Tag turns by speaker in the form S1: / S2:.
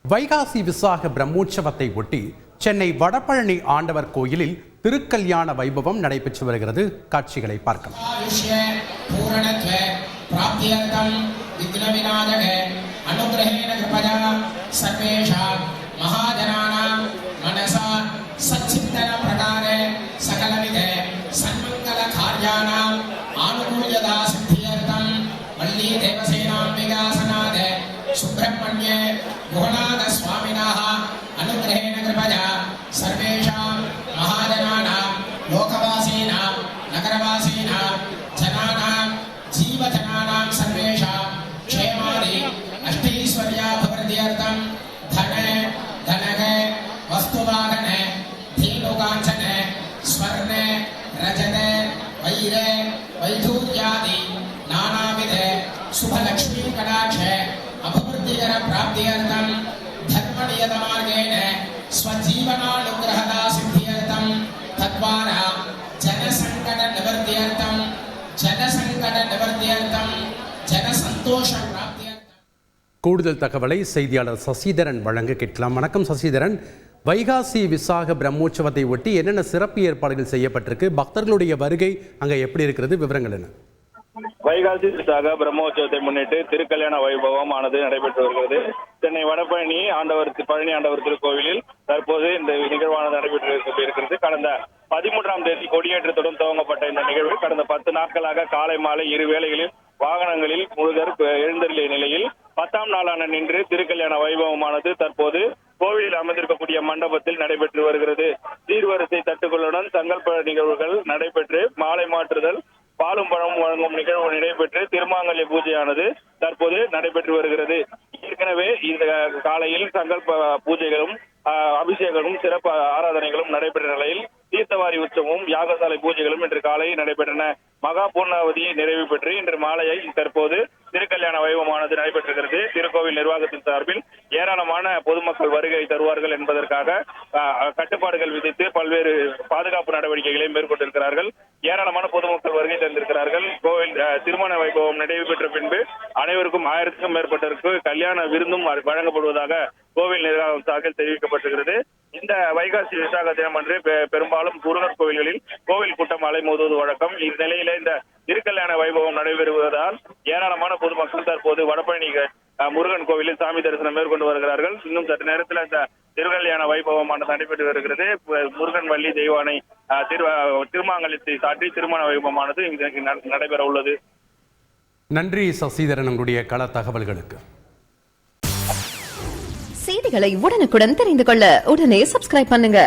S1: வைகாசி விசாக பிரம்மோற்சவத்தை ஒட்டி சென்னை வடபழனி ஆண்டவர் கோயிலில் திருக்கல்யாண வைபவம் நடைபெற்று வருகிறது. காட்சிகளை பார்க்கலாம்.
S2: सुब्रह्मण्य गुहनाथ स्वामिनः अनुग्रहेण कृपया सर्वेषां महाजनानां लोकवासीनां नगरवासीनां जनानां जीवजनानां सर्वेषां क्षेमानि अष्टैश्वर्याभिवृद्ध्यर्थं धन धनग वस्तुवाहन धेनुकाञ्चन स्वर्ण रजत वैर वैढूर्यादि नानाविध शुभलक्ष्मी कटाक्ष अभिवृद्धिकर प्राप्त्यर्थं धर्मनियतमार्गेण स्वजीवनानुग्रहदा सिद्ध्यर्थं तद्वारा जनसंकट निवृत्त्यर्थं जनसंतोष प्राप्त्यर्थं.
S1: கூடுதல் தகவலை செய்தியாளர் சசிதரன் வழங்க கேட்கலாம். வணக்கம் சசிதரன். வைகாசி விசாக பிரம்மோற்சவத்தை ஒட்டி என்னென்ன சிறப்பு ஏற்பாடுகள் செய்யப்பட்டிருக்கு? பக்தர்களுடைய வருகை அங்கே எப்படி இருக்கிறது? விவரங்கள் என்ன?
S3: வைகாசி விசாக பிரம்மோற்சவத்தை முன்னிட்டு திருக்கல்யாண வைபவம் ஆனது நடைபெற்று வருகிறது. சென்னை வடபழனி பழனி ஆண்டவர் திருக்கோவிலில் தற்போது இந்த நிகழ்வானது நடைபெற்று இருக்கிறது. கடந்த 13ஆம் தேதி கொடியேற்றத்துடன் துவங்கப்பட்ட இந்த நிகழ்வு கடந்த 10 நாட்களாக காலை மாலை இரு வேளைகளில் வாகனங்களில் முருகர் எழுந்தருளிய நிலையில் 10ஆம் நாளான நின்று திருக்கல்யாண வைபவமானது தற்போது கோவிலில் அமர்ந்திருக்கக்கூடிய மண்டபத்தில் நடைபெற்று வருகிறது. சீர்வரிசை தட்டுகளுடன் சங்கல்ப நிகழ்வுகள் நடைபெற்று மாலை மாற்றுதல் பாலும் பழமும் வழங்கும் நிகழ்வு நடைபெற்று திருமாங்கல்ய பூஜையானது தற்போது நடைபெற்று வருகிறது. ஏற்கனவே இந்த காலையில் சங்கல்ப பூஜைகளும் அபிஷேகமும் சிறப்பு ஆராதனைகளும் நடைபெற்ற நிலையில் தீர்த்தவாரி உற்சவமும் யாகசாலை பூஜைகளும் இன்று காலை நடைபெற்றன. மகா பூர்ணாவதி நிறைவு பெற்று இன்று மாலையை தற்போது திருக்கல்யாண வைபவமானது நடைபெற்றிருக்கிறது. திருக்கோவில் நிர்வாகத்தின் சார்பில் ஏராளமான பொதுமக்கள் வருகை தருவார்கள் என்பதற்காக கட்டுப்பாடுகள் விதித்து பல்வேறு பாதுகாப்பு நடவடிக்கைகளை மேற்கொண்டிருக்கிறார்கள். ஏராளமான பொதுமக்கள் வருகை தந்திருக்கிறார்கள். கோவில் திருமண வைபவம் நிறைவு பெற்ற பின்பு அனைவருக்கும் 1000க்கும் மேற்பட்டோருக்கு கல்யாண விருந்தும் வழங்கப்படுவதாக கோவில் நிர்வாகம் சார்பில் தெரிவிக்கப்பட்டிருக்கிறது. இந்த வைகாசி விசாக தினம் அன்று பெரும்பாலும் முருகர் கோவில்களில் கோவில் கூட்டம் அலைமோதுவது வழக்கம். இந்நிலையில இந்த திருக்கல்யாண வைபவம் நடைபெறுவதால் ஏராளமான பொதுமக்கள் தற்போது வடபழனி முருகன் கோவிலில் சாமி தரிசனம் மேற்கொண்டு வருகிறார்கள். இன்னும் சற்று நேரத்தில் இந்த திருக்கல்யாண வைபவமானது நடைபெற்று வருகிறது. முருகன் வள்ளி தெய்வானை திருமாங்கல்யத்தை சாற்றி திருமண வைபவமானது இன்றைக்கு நடைபெற உள்ளது.
S1: நன்றி சசிதரன், உங்களுடைய கள தகவல்களுக்கு.
S4: செய்திகளை உடனுக்குடன் தெரிந்து கொள்ள உடனே சப்ஸ்கிரைப் பண்ணுங்க.